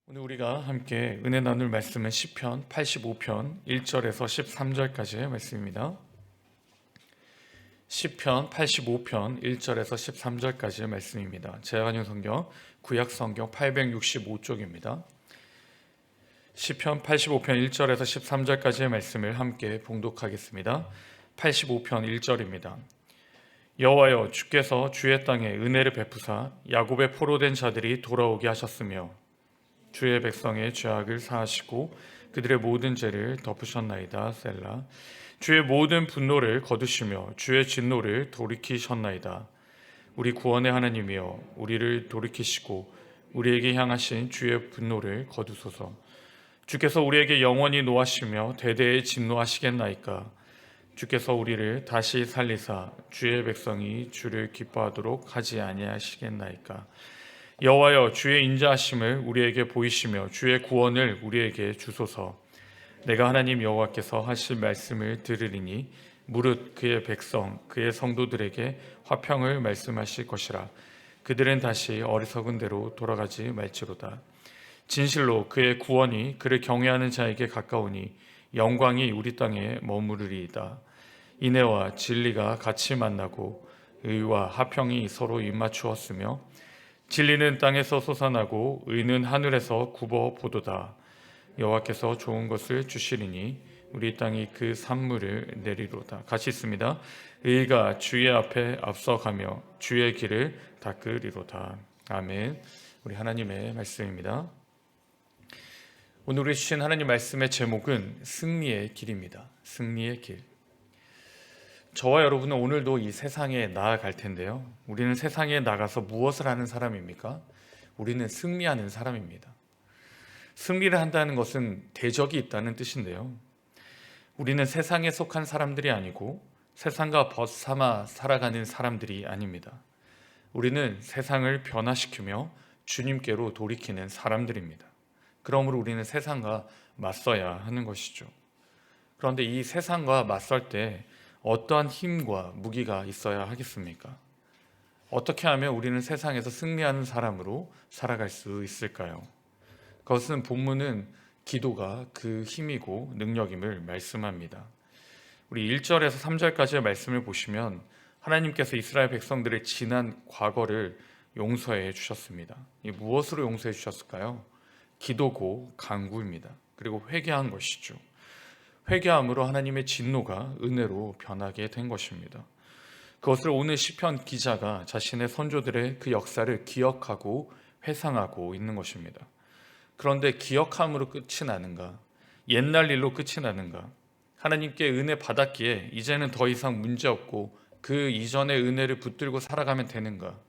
오늘 우리가 함께 은혜 나눌 말씀은 시편 85편 1절에서 13절까지의 말씀입니다. 시편 85편 1절에서 13절까지의 말씀입니다. 제한용 성경 구약 성경 865쪽입니다. 시편 85편 1절에서 13절까지의 말씀을 함께 봉독하겠습니다. 85편 1절입니다. 여호와여, 주께서 주의 땅에 은혜를 베푸사 야곱의 포로된 자들이 돌아오게 하셨으며 주의 백성의 죄악을 사하시고 그들의 모든 죄를 덮으셨나이다. 셀라. 주의 모든 분노를 거두시며 주의 진노를 돌이키셨나이다. 우리 구원의 하나님이여, 우리를 돌이키시고 우리에게 향하신 주의 분노를 거두소서. 주께서 우리에게 영원히 노하시며 대대에 진노하시겠나이까. 주께서 우리를 다시 살리사 주의 백성이 주를 기뻐하도록 하지 아니하시겠나이까. 여호와여, 주의 인자하심을 우리에게 보이시며 주의 구원을 우리에게 주소서. 내가 하나님 여호와께서 하실 말씀을 들으리니 무릇 그의 백성 그의 성도들에게 화평을 말씀하실 것이라. 그들은 다시 어리석은 대로 돌아가지 말지로다. 진실로 그의 구원이 그를 경외하는 자에게 가까우니 영광이 우리 땅에 머무르리이다. 인애와 진리가 같이 만나고 의와 화평이 서로 입맞추었으며 진리는 땅에서 솟아나고 의는 하늘에서 굽어 보도다. 여호와께서 좋은 것을 주시리니 우리 땅이 그 산물을 내리로다. 같이 있습니다. 의가 주의 앞에 앞서가며 주의 길을 닦으리로다. 아멘. 우리 하나님의 말씀입니다. 오늘 우리 주신 하나님 말씀의 제목은 승리의 길입니다. 승리의 길. 저와 여러분은 오늘도 이 세상에 나아갈 텐데요. 우리는 세상에 나가서 무엇을 하는 사람입니까? 우리는 승리하는 사람입니다. 승리를 한다는 것은 대적이 있다는 뜻인데요. 우리는 세상에 속한 사람들이 아니고 세상과 벗삼아 살아가는 사람들이 아닙니다. 우리는 세상을 변화시키며 주님께로 돌이키는 사람들입니다. 그러므로 우리는 세상과 맞서야 하는 것이죠. 그런데 이 세상과 맞설 때 어떠한 힘과 무기가 있어야 하겠습니까? 어떻게 하면 우리는 세상에서 승리하는 사람으로 살아갈 수 있을까요? 그것은 본문은 기도가 그 힘이고 능력임을 말씀합니다. 우리 1절에서 3절까지의 말씀을 보시면 하나님께서 이스라엘 백성들의 지난 과거를 용서해 주셨습니다. 무엇으로 용서해 주셨을까요? 기도고 간구입니다. 그리고 회개한 것이죠. 회개함으로 하나님의 진노가 은혜로 변하게 된 것입니다. 그것을 오늘 시편 기자가 자신의 선조들의 그 역사를 기억하고 회상하고 있는 것입니다. 그런데 기억함으로 끝이 나는가? 옛날 일로 끝이 나는가? 하나님께 은혜 받았기에 이제는 더 이상 문제없고 그 이전의 은혜를 붙들고 살아가면 되는가?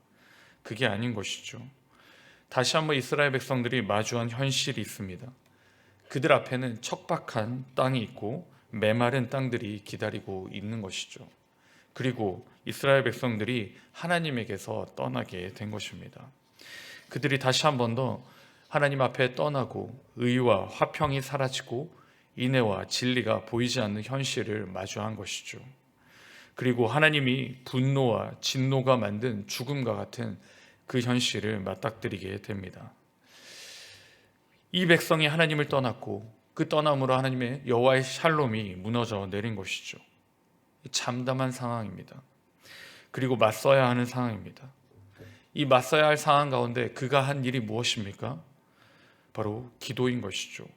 그게 아닌 것이죠. 다시 한번 이스라엘 백성들이 마주한 현실이 있습니다. 그들 앞에는 척박한 땅이 있고 메마른 땅들이 기다리고 있는 것이죠. 그리고 이스라엘 백성들이 하나님에게서 떠나게 된 것입니다. 그들이 다시 한 번 더 하나님 앞에 떠나고 의와 화평이 사라지고 인애와 진리가 보이지 않는 현실을 마주한 것이죠. 그리고 하나님이 분노와 진노가 만든 죽음과 같은 그 현실을 맞닥뜨리게 됩니다. 이 백성이 하나님을 떠났고 그 떠남으로 하나님의 여호와의 샬롬이 무너져 내린 것이죠. 참담한 상황입니다. 그리고 맞서야 하는 상황입니다. 이 맞서야 할 상황 가운데 그가 한 일이 무엇입니까? 바로 기도인 것이죠.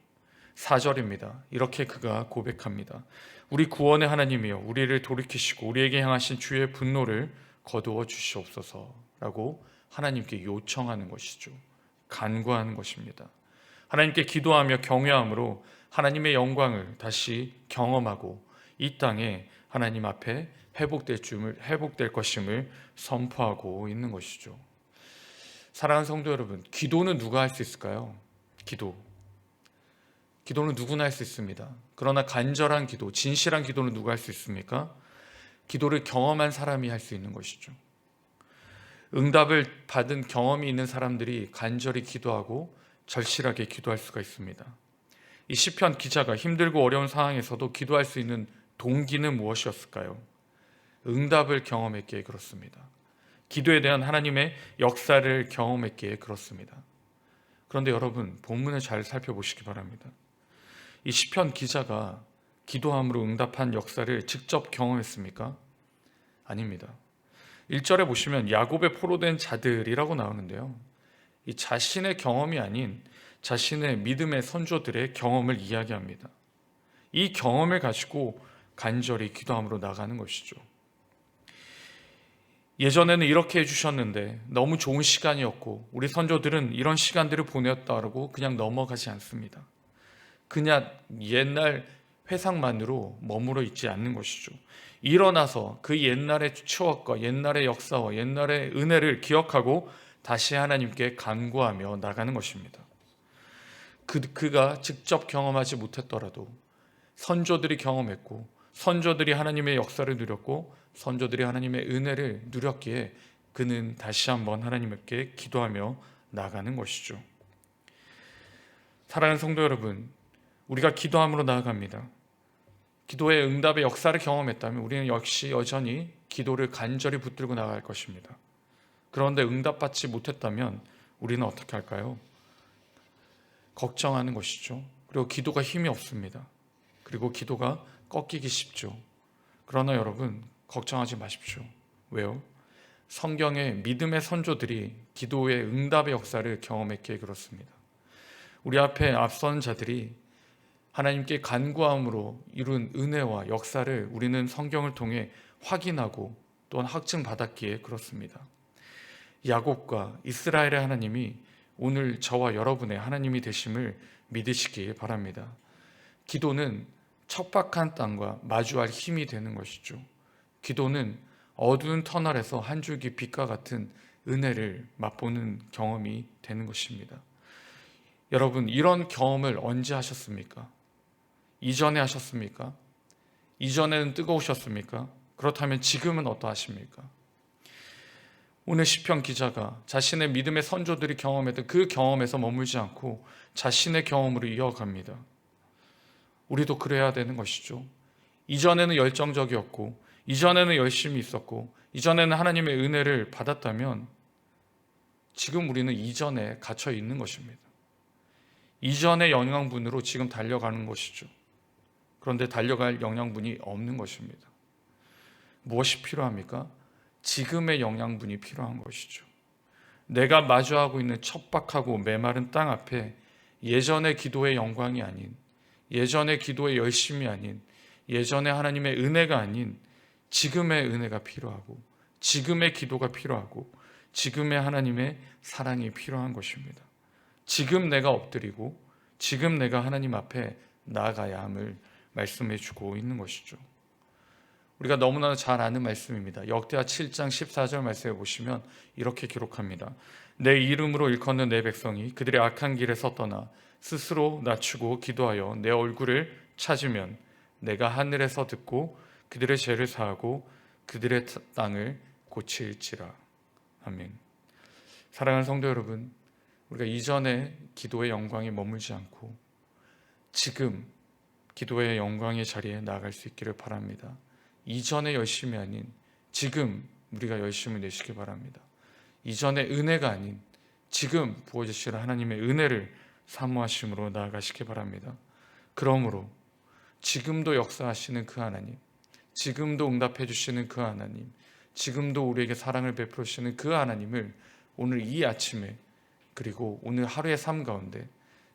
4절입니다. 이렇게 그가 고백합니다. 우리 구원의 하나님이여, 우리를 돌이키시고 우리에게 향하신 주의 분노를 거두어 주시옵소서라고 하나님께 요청하는 것이죠. 간구하는 것입니다. 하나님께 기도하며 경외함으로 하나님의 영광을 다시 경험하고 이 땅에 하나님 앞에 회복될 것임을 선포하고 있는 것이죠. 사랑하는 성도 여러분, 기도는 누가 할 수 있을까요? 기도는 누구나 할 수 있습니다. 그러나 간절한 기도, 진실한 기도는 누가 할 수 있습니까? 기도를 경험한 사람이 할 수 있는 것이죠. 응답을 받은 경험이 있는 사람들이 간절히 기도하고 절실하게 기도할 수가 있습니다. 이 시편 기자가 힘들고 어려운 상황에서도 기도할 수 있는 동기는 무엇이었을까요? 응답을 경험했기에 그렇습니다. 기도에 대한 하나님의 역사를 경험했기에 그렇습니다. 그런데 여러분, 본문을 잘 살펴보시기 바랍니다. 이 시편 기자가 기도함으로 응답한 역사를 직접 경험했습니까? 아닙니다. 1절에 보시면 야곱의 포로된 자들이라고 나오는데요, 이 자신의 경험이 아닌 자신의 믿음의 선조들의 경험을 이야기합니다. 이 경험을 가지고 간절히 기도함으로 나가는 것이죠. 예전에는 이렇게 해주셨는데 너무 좋은 시간이었고 우리 선조들은 이런 시간들을 보냈다라고 그냥 넘어가지 않습니다. 그냥 옛날 회상만으로 머물러 있지 않는 것이죠. 일어나서 그 옛날의 추억과 옛날의 역사와 옛날의 은혜를 기억하고 다시 하나님께 간구하며 나가는 것입니다. 그가 직접 경험하지 못했더라도 선조들이 경험했고, 선조들이 하나님의 역사를 누렸고, 선조들이 하나님의 은혜를 누렸기에 그는 다시 한번 하나님께 기도하며 나가는 것이죠. 사랑하는 성도 여러분, 우리가 기도함으로 나아갑니다. 기도의 응답의 역사를 경험했다면 우리는 역시 여전히 기도를 간절히 붙들고 나갈 것입니다. 그런데 응답받지 못했다면 우리는 어떻게 할까요? 걱정하는 것이죠. 그리고 기도가 힘이 없습니다. 그리고 기도가 꺾이기 쉽죠. 그러나 여러분, 걱정하지 마십시오. 왜요? 성경의 믿음의 선조들이 기도의 응답의 역사를 경험했기에 그렇습니다. 우리 앞에 앞선 자들이 하나님께 간구함으로 이룬 은혜와 역사를 우리는 성경을 통해 확인하고 또한 확증받았기에 그렇습니다. 야곱과 이스라엘의 하나님이 오늘 저와 여러분의 하나님이 되심을 믿으시기 바랍니다. 기도는 척박한 땅과 마주할 힘이 되는 것이죠. 기도는 어두운 터널에서 한 줄기 빛과 같은 은혜를 맛보는 경험이 되는 것입니다. 여러분, 이런 경험을 언제 하셨습니까? 이전에 하셨습니까? 이전에는 뜨거우셨습니까? 그렇다면 지금은 어떠하십니까? 오늘 시편 기자가 자신의 믿음의 선조들이 경험했던 그 경험에서 머물지 않고 자신의 경험으로 이어갑니다. 우리도 그래야 되는 것이죠. 이전에는 열정적이었고, 이전에는 열심히 있었고, 이전에는 하나님의 은혜를 받았다면 지금 우리는 이전에 갇혀 있는 것입니다. 이전의 영양분으로 지금 달려가는 것이죠. 그런데 달려갈 영양분이 없는 것입니다. 무엇이 필요합니까? 지금의 영양분이 필요한 것이죠. 내가 마주하고 있는 척박하고 메마른 땅 앞에 예전의 기도의 영광이 아닌, 예전의 기도의 열심이 아닌, 예전의 하나님의 은혜가 아닌 지금의 은혜가 필요하고, 지금의 기도가 필요하고, 지금의 하나님의 사랑이 필요한 것입니다. 지금 내가 엎드리고 지금 내가 하나님 앞에 나아가야 함을 말씀해 주고 있는 것이죠. 우리가 너무나 잘 아는 말씀입니다. 역대하 7장 14절 말씀에 보시면 이렇게 기록합니다. 내 이름으로 일컫는 내 백성이 그들의 악한 길에서 떠나 스스로 낮추고 기도하여 내 얼굴을 찾으면 내가 하늘에서 듣고 그들의 죄를 사하고 그들의 땅을 고칠지라. 아멘. 사랑하는 성도 여러분, 우리가 이전의 기도의 영광에 머물지 않고 지금 기도의 영광의 자리에 나아갈 수 있기를 바랍니다. 이전의 열심이 아닌 지금 우리가 열심을 내시기 바랍니다. 이전의 은혜가 아닌 지금 부어주시는 하나님의 은혜를 사모하심으로 나아가시기 바랍니다. 그러므로 지금도 역사하시는 그 하나님, 지금도 응답해 주시는 그 하나님, 지금도 우리에게 사랑을 베풀어 주시는 그 하나님을 오늘 이 아침에 그리고 오늘 하루의 삶 가운데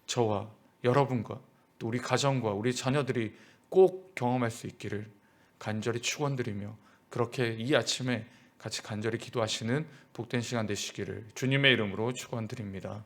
저와 여러분과 또 우리 가정과 우리 자녀들이 꼭 경험할 수 있기를 간절히 축원드리며 그렇게 이 아침에 같이 간절히 기도하시는 복된 시간 되시기를 주님의 이름으로 축원드립니다.